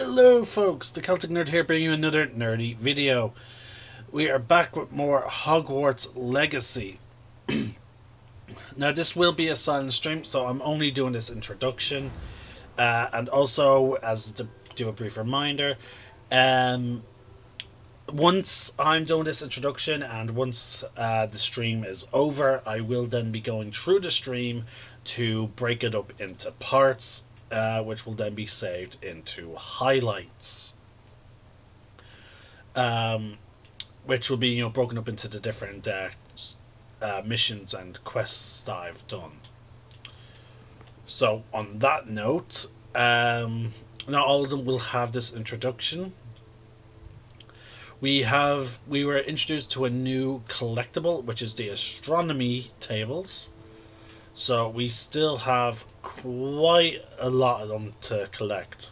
Hello folks, the Celtic Nerd here bringing you another nerdy video. We are back with more Hogwarts Legacy. Now this will be a silent stream, so I'm only doing this introduction. And also, as to do a brief reminder, um, once I'm doing this introduction and once the stream is over, I will then be going through the stream to break it up into parts, which will then be saved into highlights. Which will be broken up into the different missions and quests that I've done. So on that note, not all of them will have this introduction. We were introduced to a new collectible, which is the astronomy tables. So we still have quite a lot of them to collect.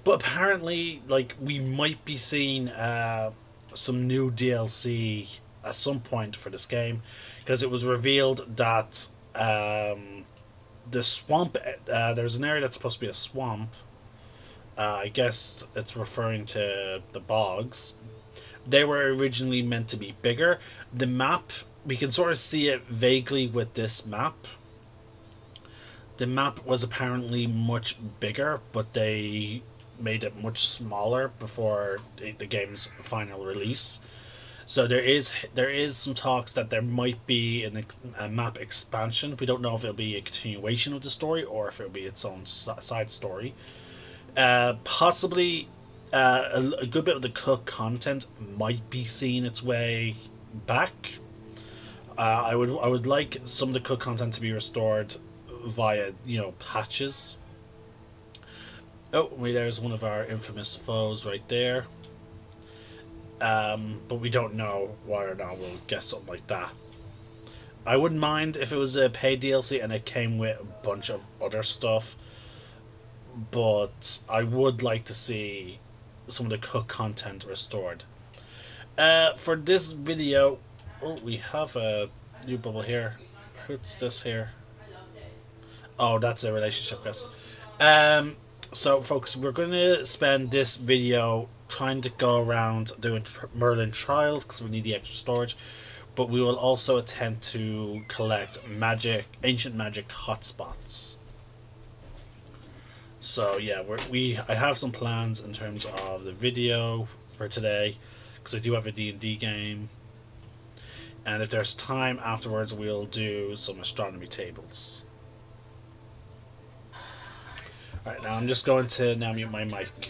But apparently, we might be seeing some new DLC at some point for this game, because it was revealed that the swamp, there's an area that's supposed to be a swamp. I guess it's referring to the bogs. They were originally meant to be bigger. The map, we can sort of see it vaguely with this map. The map was apparently much bigger, but they made it much smaller before the game's final release. So there is some talks that there might be a map expansion. We don't know if it'll be a continuation of the story or if it'll be its own side story. Possibly a good bit of the cook content might be seeing its way back. I would like some of the cook content to be restored via patches. Oh, there's one of our infamous foes right there. But we don't know whether or not we'll get something like that. I wouldn't mind if it was a paid DLC and it came with a bunch of other stuff, but I would like to see some of the cook content restored. For this video, we have a new bubble here. Who's this here? Oh, that's a relationship quest. So, folks, we're going to spend this video trying to go around doing Merlin trials because we need the extra storage, but we will also attempt to collect ancient magic hotspots. So yeah, I have some plans in terms of the video for today, because I do have a D&D game, and if there's time afterwards, we'll do some astronomy tables. Alright, now I'm just going to now mute my mic.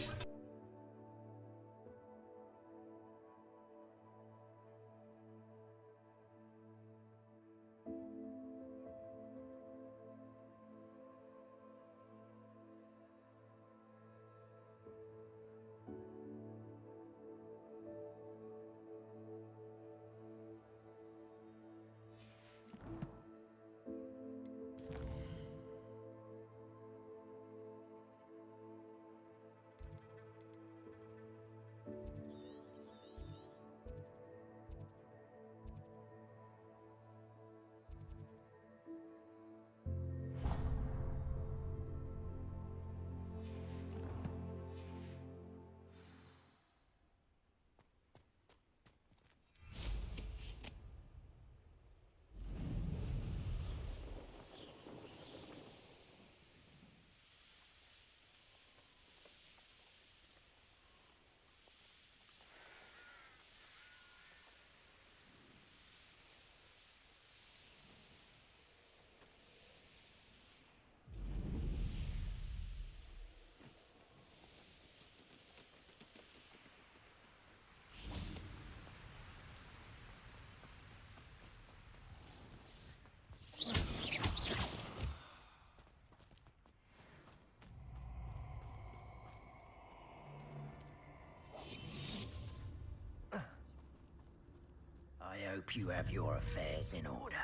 I hope you have your affairs in order.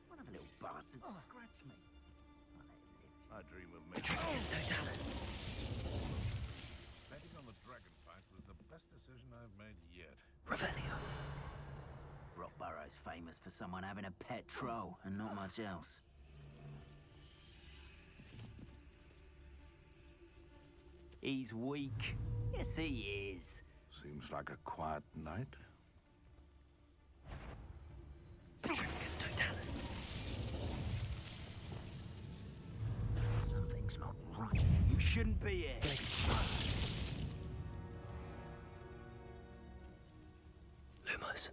One of a little bastard scratched me. I dream of Beatrice, don't tell us. betting on the dragon fight was the best decision I've made yet. Revelio. Rockborough's famous for someone having a pet troll and not much else. He's weak. Yes, he is. Seems like a quiet night. Patricius Totalis. Something's not right. You shouldn't be here. Lumos.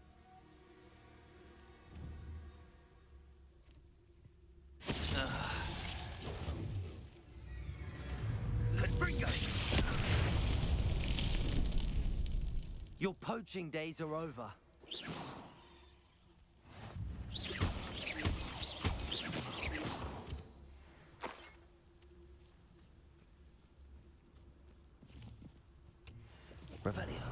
Your poaching days are over. Revelio.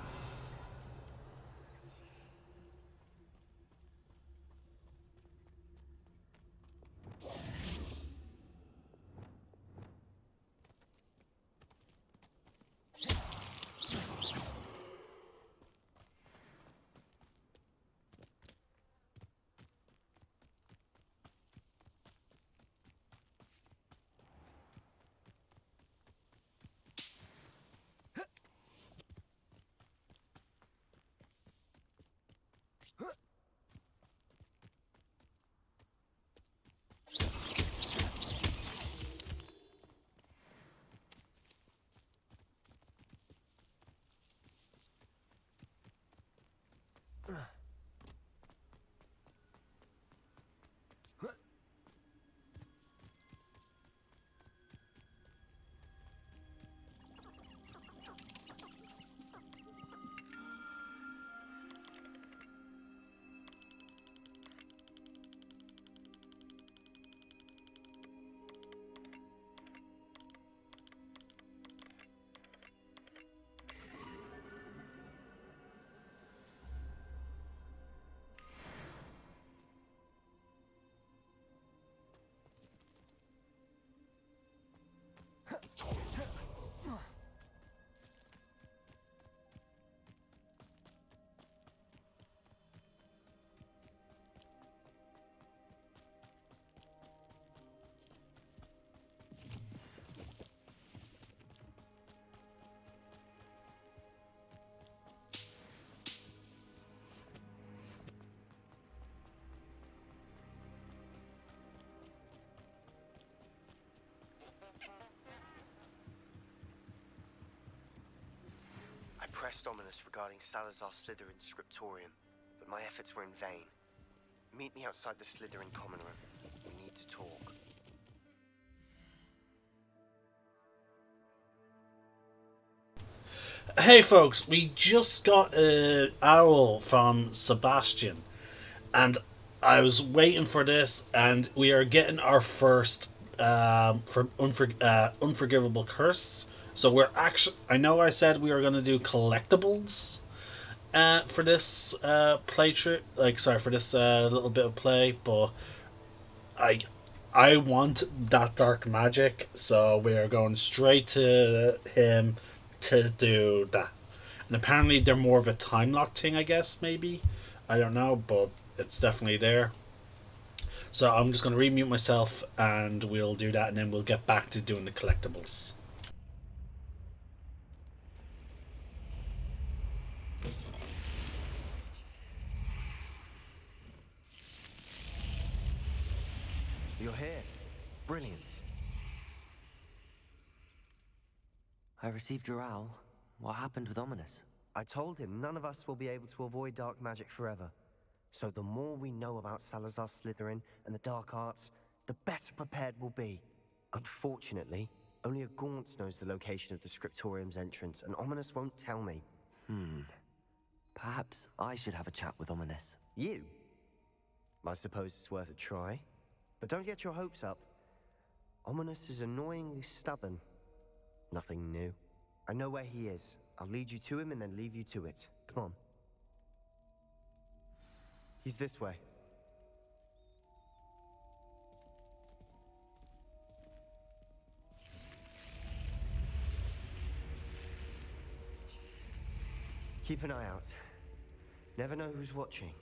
I pressed Ominous regarding Salazar Slytherin's scriptorium, but my efforts were in vain. Meet me outside the Slytherin common room. We need to talk. Hey folks, we just got an owl from Sebastian, and I was waiting for this, and we are getting our first Unforgivable Curse. So we're actually, I know I said we were going to do collectibles for this playthrough, for this little bit of play, but I want that dark magic, so we are going straight to him to do that. And apparently they're more of a time lock thing, I guess, maybe. I don't know, but it's definitely there. So I'm just going to remute myself and we'll do that, and then we'll get back to doing the collectibles. You're here. Brilliant. I received your owl. What happened with Ominous? I told him none of us will be able to avoid dark magic forever. So the more we know about Salazar Slytherin and the dark arts, the better prepared we'll be. Unfortunately, only a Gaunt knows the location of the scriptorium's entrance, and Ominous won't tell me. Perhaps I should have a chat with Ominous. You? I suppose it's worth a try. But don't get your hopes up. Ominous is annoyingly stubborn. Nothing new. I know where he is. I'll lead you to him and then leave you to it. Come on. He's this way. Keep an eye out. Never know who's watching.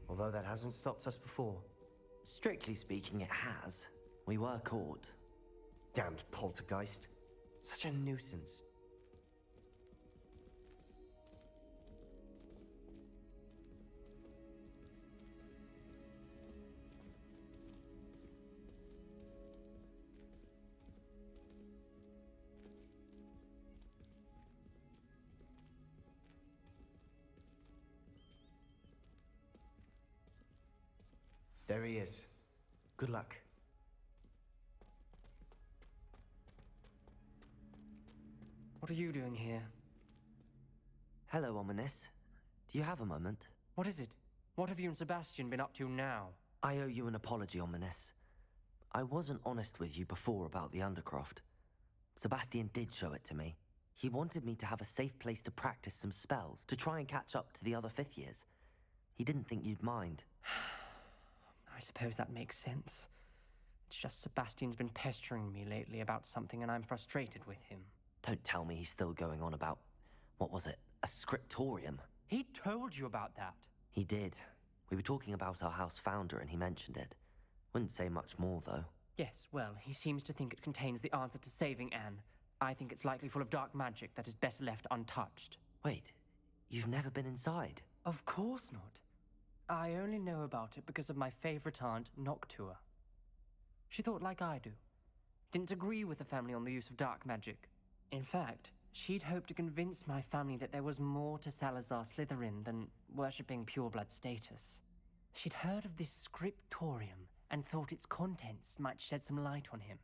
Although that hasn't stopped us before. Strictly speaking, it has. We were caught. Damned poltergeist. Such a nuisance. There he is. Good luck. What are you doing here? Hello, Ominous. Do you have a moment? What is it? What have you and Sebastian been up to now? I owe you an apology, Ominous. I wasn't honest with you before about the Undercroft. Sebastian did show it to me. He wanted me to have a safe place to practice some spells, to try and catch up to the other fifth years. He didn't think you'd mind. I suppose that makes sense. It's just Sebastian's been pestering me lately about something and I'm frustrated with him. Don't tell me he's still going on about, what was it, a scriptorium? He told you about that? He did. We were talking about our house founder and he mentioned it. Wouldn't say much more, though. Yes, well, he seems to think it contains the answer to saving Anne. I think it's likely full of dark magic that is better left untouched. Wait, you've never been inside? Of course not. I only know about it because of my favorite aunt, Noctua. She thought like I do. Didn't agree with the family on the use of dark magic. In fact, she'd hoped to convince my family that there was more to Salazar Slytherin than worshipping pureblood status. She'd heard of this scriptorium and thought its contents might shed some light on him.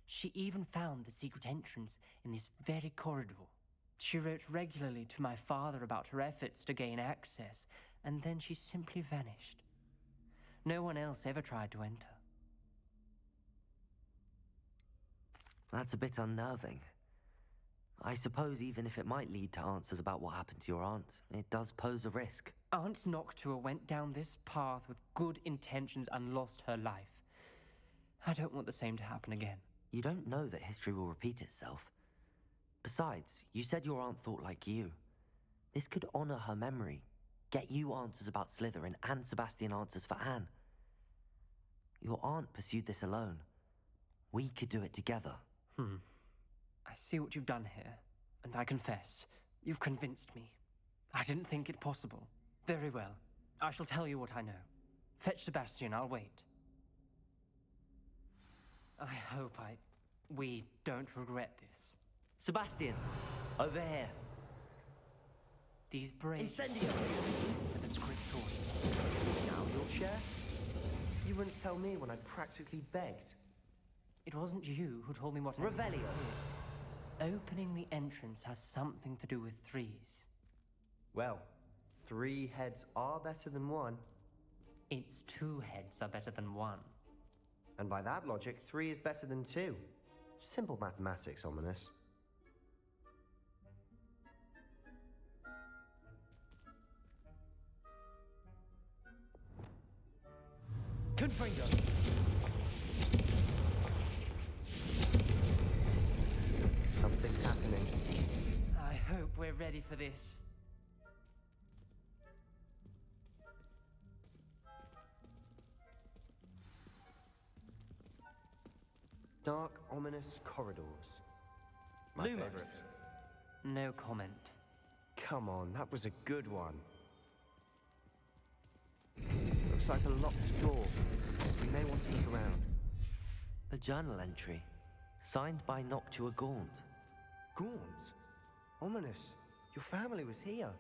She even found the secret entrance in this very corridor. She wrote regularly to my father about her efforts to gain access, and then she simply vanished. No one else ever tried to enter. That's a bit unnerving. I suppose even if it might lead to answers about what happened to your aunt, it does pose a risk. Aunt Noctua went down this path with good intentions and lost her life. I don't want the same to happen again. You don't know that history will repeat itself. Besides, you said your aunt thought like you. This could honor her memory, get you answers about Slytherin and Sebastian answers for Anne. Your aunt pursued this alone. We could do it together. I see what you've done here, and I confess, you've convinced me. I didn't think it possible. Very well. I shall tell you what I know. Fetch Sebastian, I'll wait. I hope we don't regret this. Sebastian! Over here! These brains Incendio! to the scriptorium. Now you'll share? You wouldn't tell me when I practically begged. It wasn't you who told me what Revelio! Opening the entrance has something to do with threes. Well, 3 heads are better than 1. Its 2 heads are better than 1. And by that logic, 3 is better than 2. Simple mathematics, Ominous. Confringo! Something's happening. I hope we're ready for this. Dark, ominous corridors. My Lumos. favorite. No comment. Come on, that was a good one. Looks like a locked door. We may want to look around. A journal entry, signed by Noctua Gaunt. Gaunt? Ominous. Your family was here.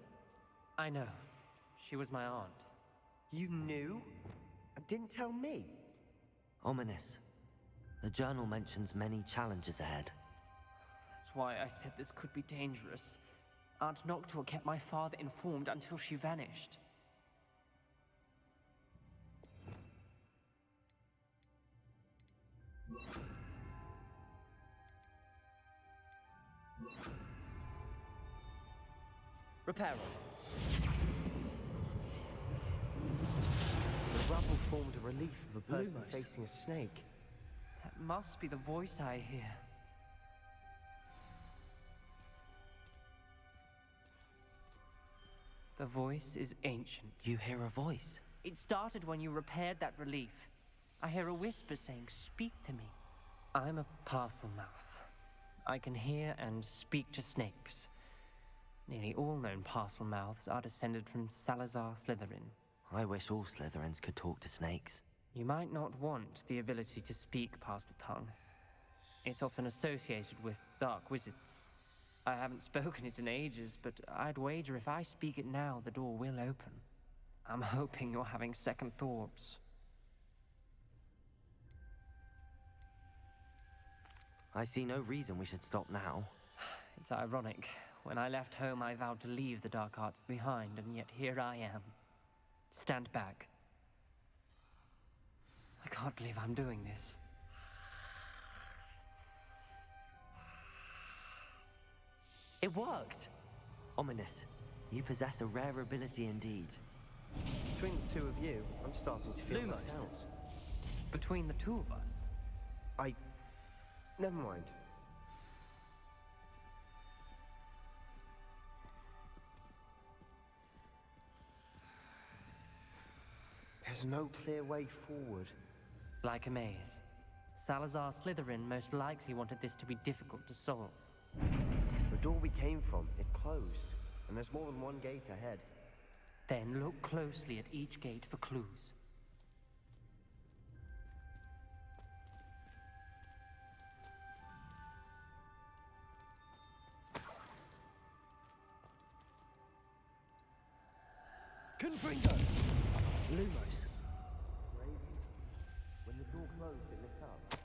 I know. She was my aunt. You knew? And didn't tell me? Ominous. The journal mentions many challenges ahead. That's why I said this could be dangerous. Aunt Noctua kept my father informed until she vanished. Reparo. The rubble formed a relief of a person Lumos. facing a snake. That must be the voice I hear. The voice is ancient. You hear a voice. It started when you repaired that relief. I hear a whisper saying, "Speak to me." I'm a parcel mouth. I can hear and speak to snakes. Nearly all known parcel mouths are descended from Salazar Slytherin. I wish all Slytherins could talk to snakes. You might not want the ability to speak parcel tongue. It's often associated with dark wizards. I haven't spoken it in ages, but I'd wager if I speak it now, the door will open. I'm hoping you're having second thoughts. I see no reason we should stop now. It's ironic. When I left home, I vowed to leave the dark arts behind, and yet here I am. Stand back. I can't believe I'm doing this. It worked! Ominous. You possess a rare ability indeed. Between the two of you, I'm starting to feel left Lumos. out. Between the two of us. Never mind. There's no clear way forward. Like a maze. Salazar Slytherin most likely wanted this to be difficult to solve. The door we came from, it closed. And there's more than one gate ahead. Then look closely at each gate for clues. Confringo! Lumos. When the door closed, it lit up.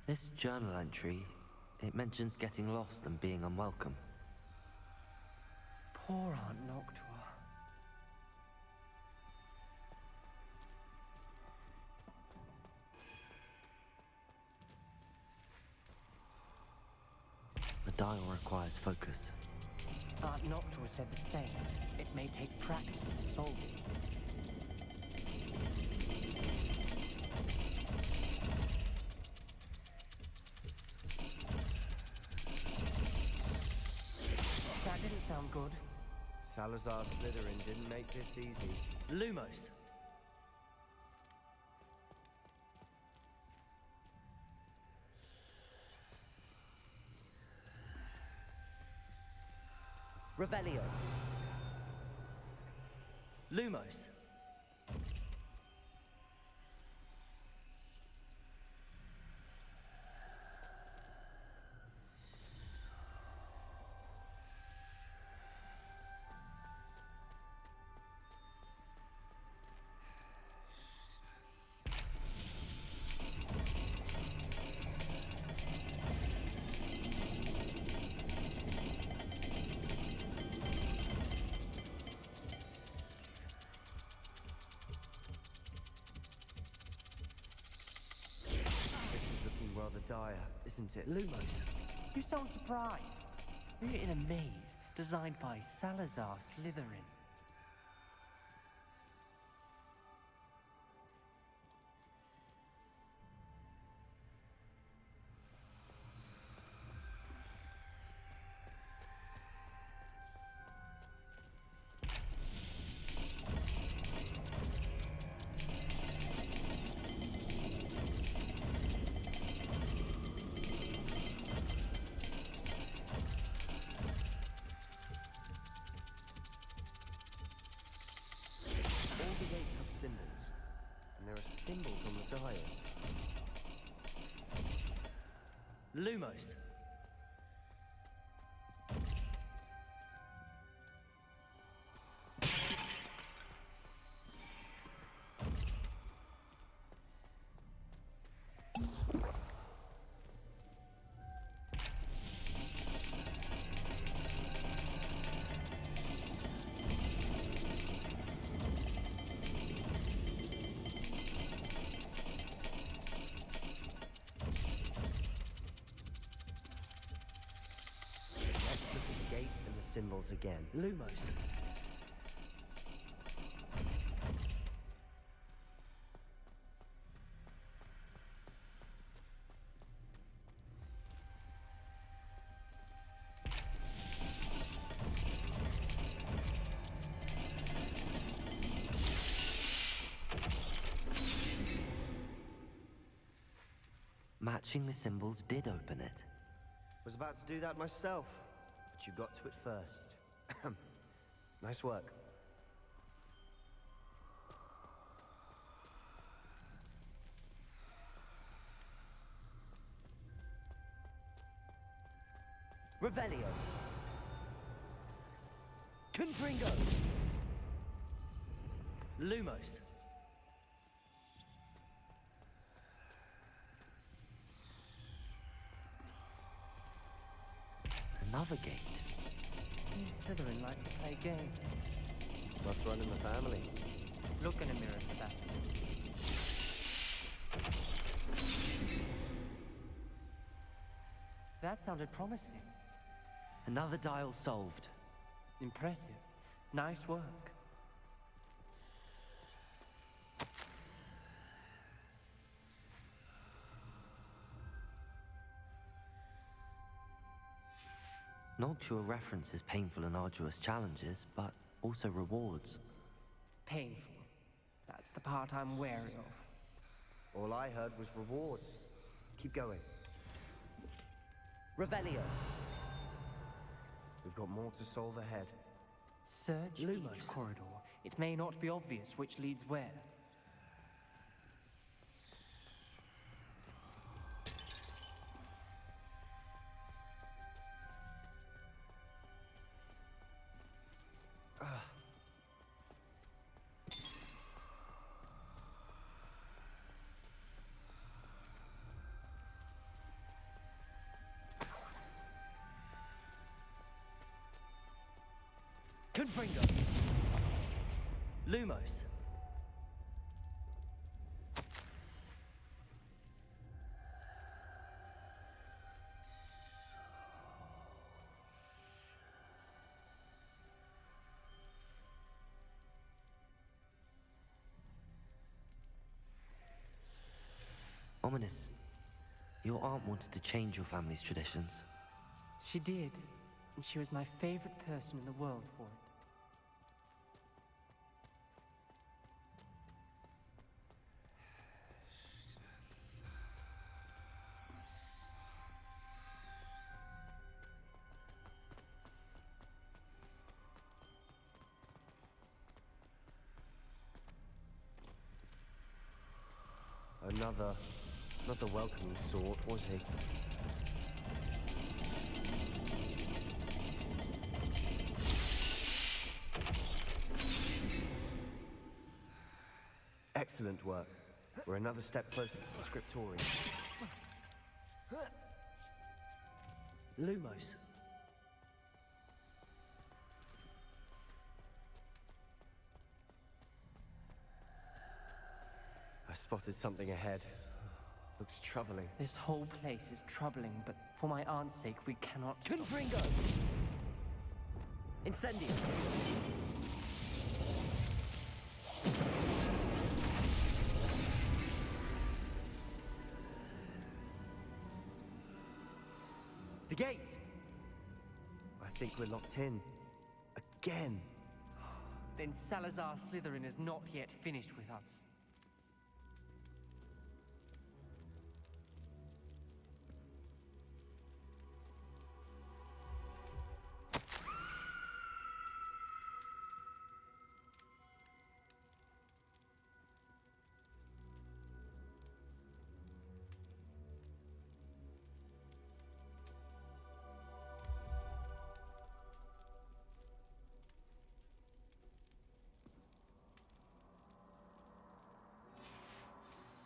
This journal entry, it mentions getting lost and being unwelcome. Poor Aunt Noctua. The dial requires focus. Aunt Noctua said the same. It may take practice to solve it. That didn't sound good. Salazar Slytherin didn't make this easy. Lumos. Revelio. Lumos. This is looking rather dire, isn't it? Lumos. You sound surprised. We're in a maze designed by Salazar Slytherin. All the gates have symbols. And there are symbols on the dial. Lumos. Let's look at the gate and the symbols again. Lumos. Matching the symbols did open it. Was about to do that myself, but you got to it first. Nice work. Revelio. Confringo. Lumos. Another gate. Seems Slytherin like to play games. Must run in the family. Look in a mirror, Sebastian. That sounded promising. Another dial solved. Impressive. Nice work. Noctua references painful and arduous challenges, but also rewards. Painful. That's the part I'm wary of. All I heard was rewards. Keep going. Revelio. We've got more to solve ahead. Search Lumos. each corridor. It may not be obvious which leads where. Confringo. Lumos. Ominous. Your aunt wanted to change your family's traditions. She did, and she was my favorite person in the world for it. Not the welcoming sort, was he? Excellent work. We're another step closer to the scriptorium. Lumos. I spotted something ahead. Looks troubling. This whole place is troubling, but for my aunt's sake, we cannot stop. Confringo. Incendio. The gate! I think we're locked in. Again. Then Salazar Slytherin is not yet finished with us.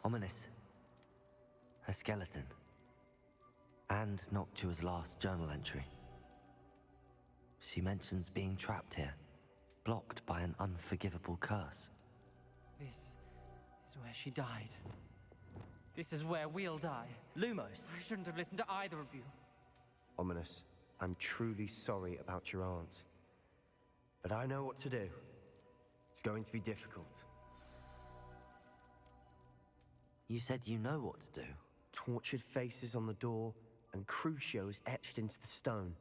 Ominous. Her skeleton. And Noctua's last journal entry. She mentions being trapped here, blocked by an unforgivable curse. This is where she died. This is where we'll die. Lumos. I shouldn't have listened to either of you. Ominous, I'm truly sorry about your aunt. But I know what to do. It's going to be difficult. You said you know what to do. Tortured faces on the door and Crucios etched into the stone.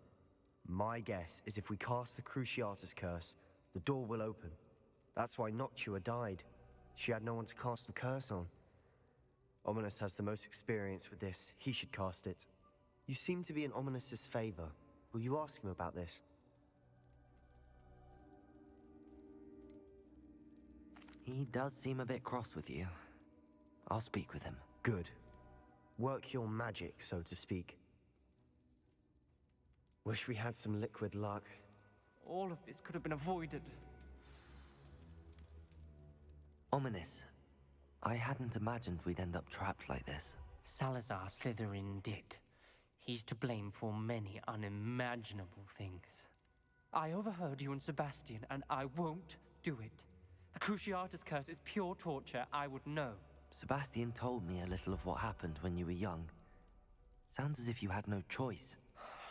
My guess is if we cast the Cruciatus curse, the door will open. That's why Noctua died. She had no one to cast the curse on. Ominous has the most experience with this. He should cast it. You seem to be in Ominous's favor. Will you ask him about this? He does seem a bit cross with you. I'll speak with him. Good. Work your magic, so to speak. Wish we had some liquid luck. All of this could have been avoided. Ominous. I hadn't imagined we'd end up trapped like this. Salazar Slytherin did. He's to blame for many unimaginable things. I overheard you and Sebastian, and I won't do it. The Cruciatus curse is pure torture. I would know. Sebastian told me a little of what happened when you were young. Sounds as if you had no choice.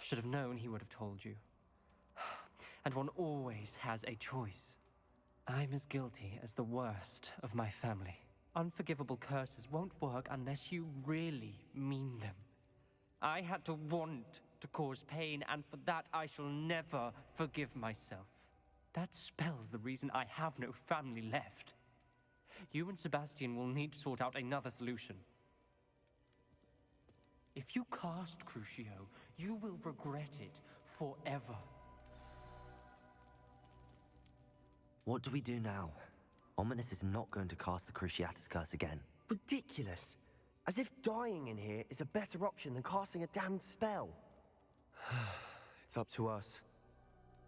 Should have known he would have told you. And one always has a choice. I'm as guilty as the worst of my family. Unforgivable curses won't work unless you really mean them. I had to want to cause pain, and for that I shall never forgive myself. That spell's the reason I have no family left. You and Sebastian will need to sort out another solution. If you cast Crucio, you will regret it forever. What do we do now? Ominous is not going to cast the Cruciatus curse again. Ridiculous. As if dying in here is a better option than casting a damned spell. It's up to us.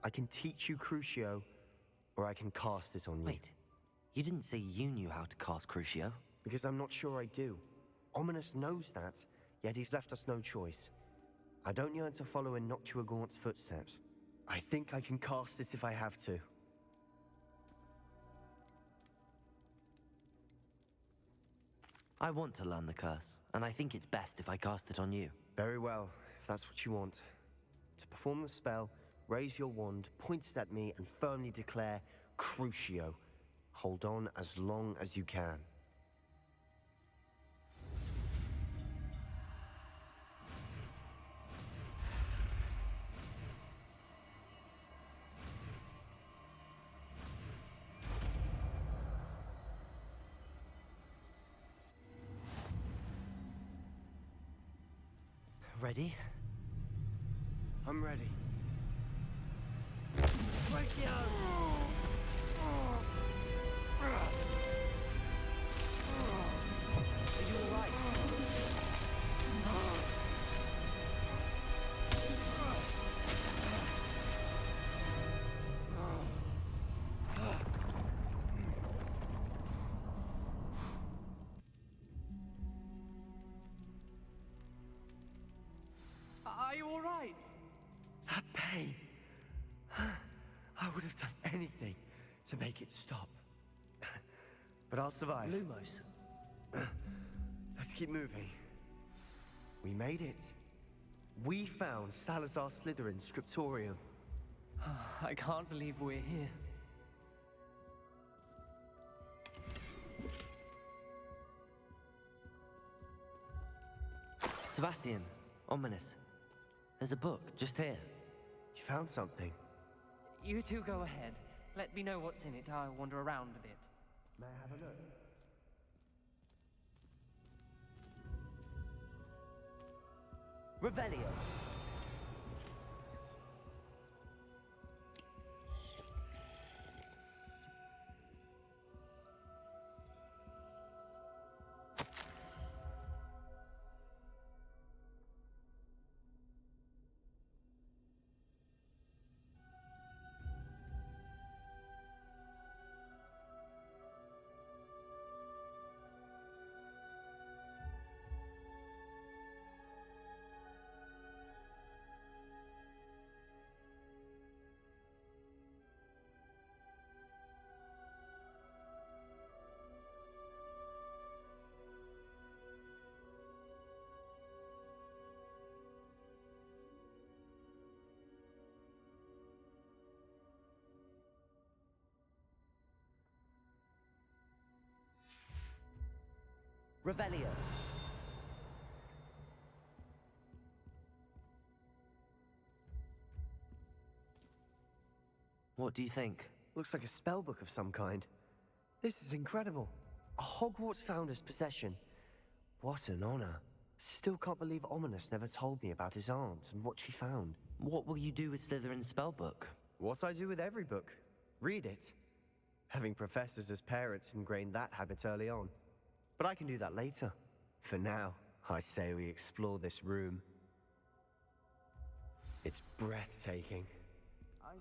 I can teach you Crucio, or I can cast it on you. Wait, you didn't say you knew how to cast Crucio? Because I'm not sure I do. Ominous knows that, yet he's left us no choice. I don't yearn to follow in Noctua Gaunt's footsteps. I think I can cast it if I have to. I want to learn the curse, and I think it's best if I cast it on you. Very well, if that's what you want. To perform the spell, raise your wand, point it at me, and firmly declare, Crucio. Hold on as long as you can. Ready? I'm ready. Are you alright? Are you all right? That pain. I would have done anything to make it stop. But I'll survive. Lumos. Let's keep moving. We made it. We found Salazar Slytherin's scriptorium. I can't believe we're here. Sebastian, Ominous. There's a book just here. You found something. You two go ahead. Let me know what's in it. I'll wander around a bit. May I have a look? Revelio. Revelio. What do you think? Looks like a spellbook of some kind. This is incredible. A Hogwarts founder's possession. What an honor. Still can't believe Ominous never told me about his aunt and what she found. What will you do with Slytherin's spellbook? What I do with every book. Read it. Having professors as parents ingrained that habit early on. But I can do that later. For now, I say we explore this room. It's breathtaking.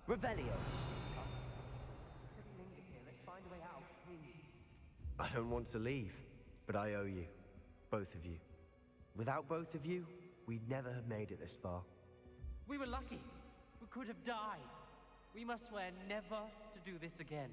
Revelio. Let's find a way out, please. I don't want to leave, but I owe you. Both of you. Without both of you, we'd never have made it this far. We were lucky. We could have died. We must swear never to do this again.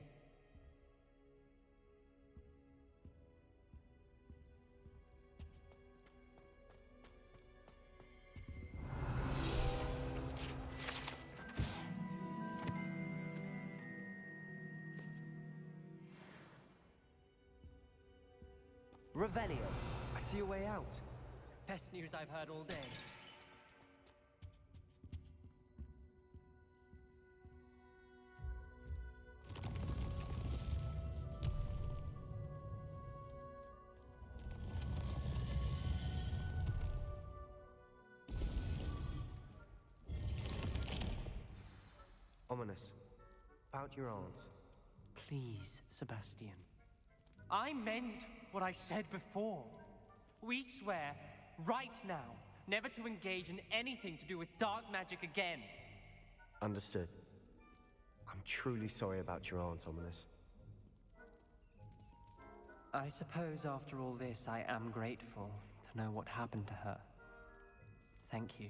Revelio, I see a way out. Best news I've heard all day. Ominous. About your aunt. Please, Sebastian. I meant what I said before. We swear, right now, never to engage in anything to do with dark magic again. Understood. I'm truly sorry about your aunt, Ominous. I suppose after all this, I am grateful to know what happened to her. Thank you.